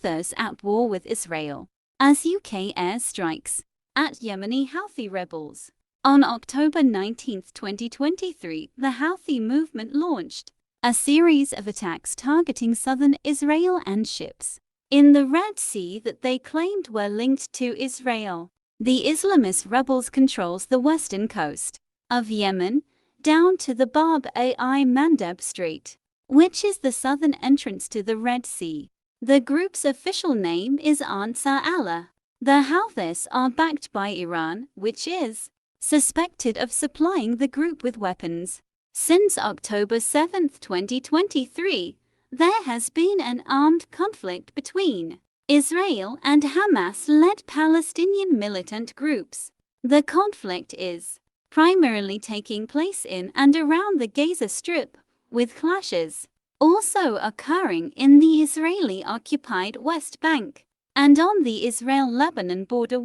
Houthis at war with Israel, as UK airstrikes at Yemeni Houthi rebels. On October 19, 2023, the Houthi movement launched a series of attacks targeting southern Israel and ships in the Red Sea that they claimed were linked to Israel. The Islamist rebels controls the western coast of Yemen down to the Bab-el-Mandeb Strait, which is the southern entrance to the Red Sea. The group's official name is Ansar Allah. The Houthis are backed by Iran, which is suspected of supplying the group with weapons. Since October 7, 2023, there has been an armed conflict between Israel and Hamas-led Palestinian militant groups. The conflict is primarily taking place in and around the Gaza Strip, with clashes also occurring in the Israeli-occupied West Bank and on the Israel-Lebanon border.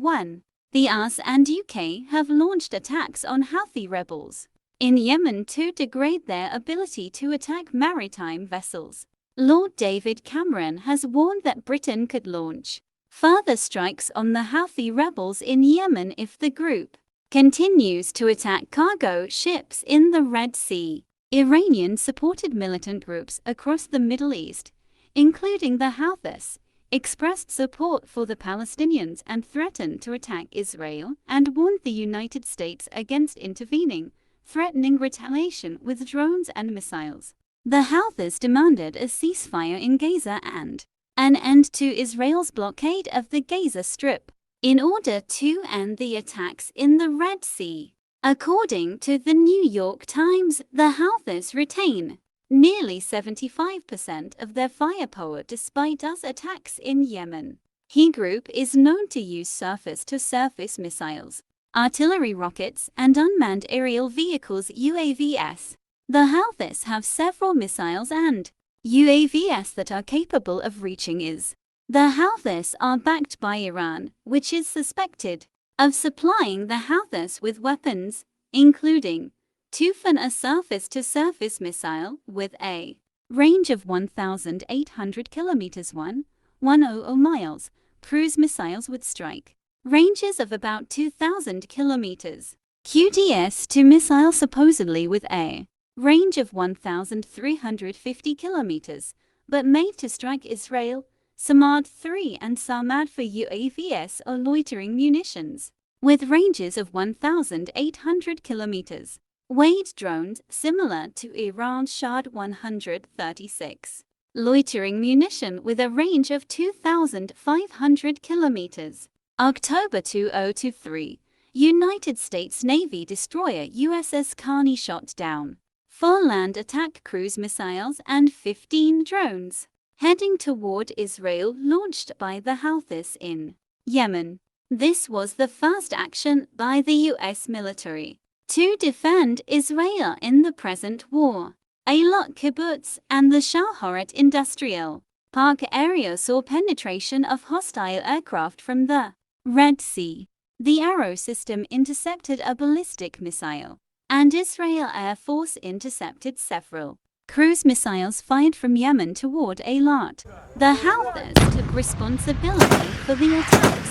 The US and UK have launched attacks on Houthi rebels in Yemen to degrade their ability to attack maritime vessels. Lord David Cameron has warned that Britain could launch further strikes on the Houthi rebels in Yemen if the group continues to attack cargo ships in the Red Sea. Iranian-supported militant groups across the Middle East, including the Houthis, expressed support for the Palestinians and threatened to attack Israel and warned the United States against intervening, threatening retaliation with drones and missiles. The Houthis demanded a ceasefire in Gaza and an end to Israel's blockade of the Gaza Strip in order to end the attacks in the Red Sea. According to the New York Times, the Houthis retain nearly 75% of their firepower despite US attacks in Yemen. The group is known to use surface-to-surface missiles, artillery rockets, and unmanned aerial vehicles (UAVs). The Houthis have several missiles and UAVs that are capable of reaching Israel. The Houthis are backed by Iran, which is suspected of supplying the Houthis with weapons, including Tufan, a surface-to-surface missile with a range of 1,800 kilometers (100 miles), cruise missiles with strike ranges of about 2,000 kilometers, QDS-2 missile supposedly with a range of 1,350 kilometers, but made to strike Israel, Samad-3 and Samad for UAVs or loitering munitions, with ranges of 1,800 kilometers. Wade drones similar to Iran's Shahd 136. Loitering munition with a range of 2,500 kilometers. October 2023, United States Navy destroyer USS Carney shot down 4 land attack cruise missiles and 15 drones heading toward Israel launched by the Houthis in Yemen. This was the first action by the US military to defend Israel in the present war. Eilat Kibbutz and the Shahoret Industrial Park area saw penetration of hostile aircraft from the Red Sea. The Arrow system intercepted a ballistic missile, and Israel Air Force intercepted several cruise missiles fired from Yemen toward Eilat. The Houthis took responsibility for the attacks.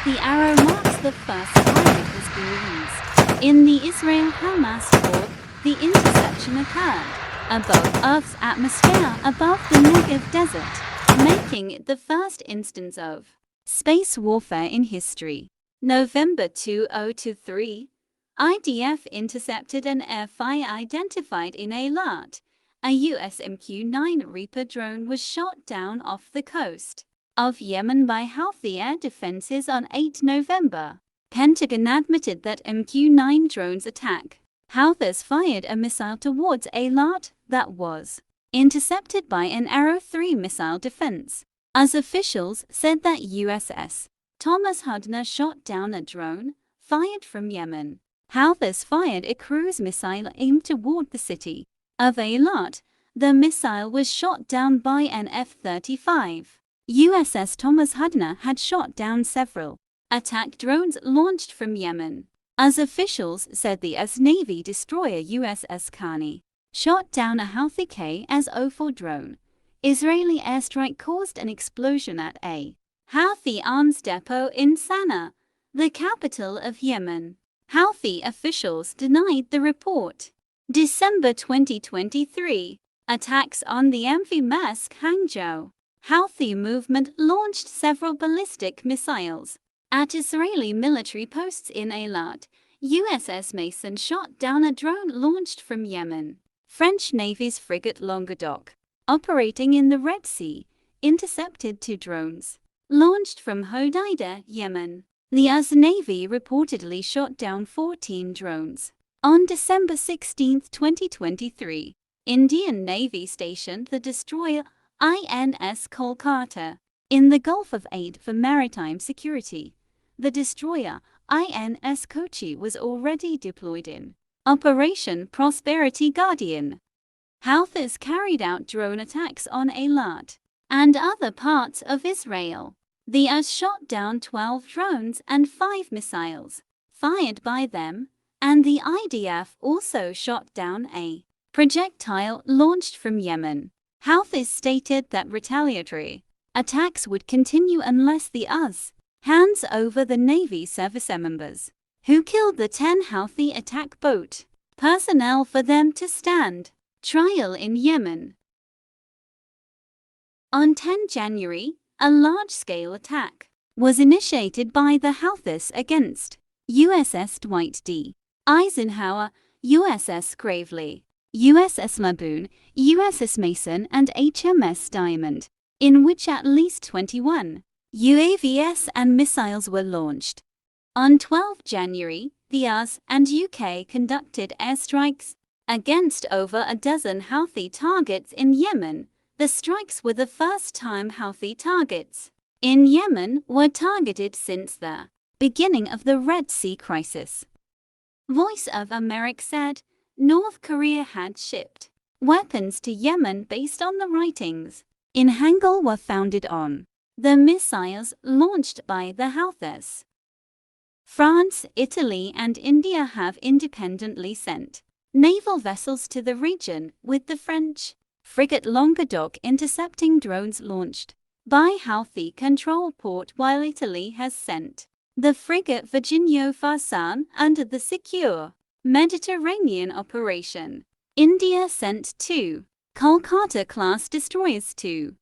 The Arrow marks the first time it has been used in the Israel-Hamas war. The interception occurred above Earth's atmosphere above the Negev desert, making it the first instance of space warfare in history. November 2023, IDF intercepted an airfire identified in Eilat. A US MQ-9 Reaper drone was shot down off the coast of Yemen by Houthi air defenses on 8 November. Pentagon admitted that MQ-9 drones attack. Houthis fired a missile towards Eilat that was intercepted by an Arrow 3 missile defense. As officials said that USS Thomas Hudner shot down a drone fired from Yemen. Houthis fired a cruise missile aimed toward the city of Eilat. The missile was shot down by an F-35. USS Thomas Hudner had shot down several attack drones launched from Yemen. As officials said, the US Navy destroyer USS Carney shot down a Houthi KS-04 drone. Israeli airstrike caused an explosion at a Houthi arms depot in Sana'a, the capital of Yemen. Houthi officials denied the report. December 2023. Attacks on the amphibious Hangzhou. Houthi movement launched several ballistic missiles at Israeli military posts in Eilat. USS Mason shot down a drone launched from Yemen. French Navy's frigate Languedoc, operating in the Red Sea, intercepted 2 drones launched from Hodeida, Yemen. The US Navy reportedly shot down 14 drones. On December 16, 2023, Indian Navy stationed the destroyer INS Kolkata in the Gulf of Aden for maritime security. The destroyer INS Kochi was already deployed in Operation Prosperity Guardian. Houthis carried out drone attacks on Eilat and other parts of Israel. The US shot down 12 drones and 5 missiles fired by them, and the IDF also shot down a projectile launched from Yemen. Houthis stated that retaliatory attacks would continue unless the US hands over the Navy service members who killed the 10 Houthi attack boat personnel for them to stand trial in Yemen. On 10 January, a large-scale attack was initiated by the Houthis against USS Dwight D. Eisenhower, USS Gravely, USS Laboon, USS Mason and HMS Diamond, in which at least 21 UAVs and missiles were launched. On 12 January, the US and UK conducted airstrikes against over a dozen Houthi targets in Yemen. The strikes were the first time Houthi targets in Yemen were targeted since the beginning of the Red Sea crisis. Voice of America said North Korea had shipped weapons to Yemen based on the writings in Hangul were founded on the missiles launched by the Houthis. France, Italy and India have independently sent naval vessels to the region, with the French frigate Languedoc intercepting drones launched by Houthi-controlled port, while Italy has sent the frigate Virginio Farsan under the secure Mediterranean operation. India sent 2 Kolkata-class destroyers to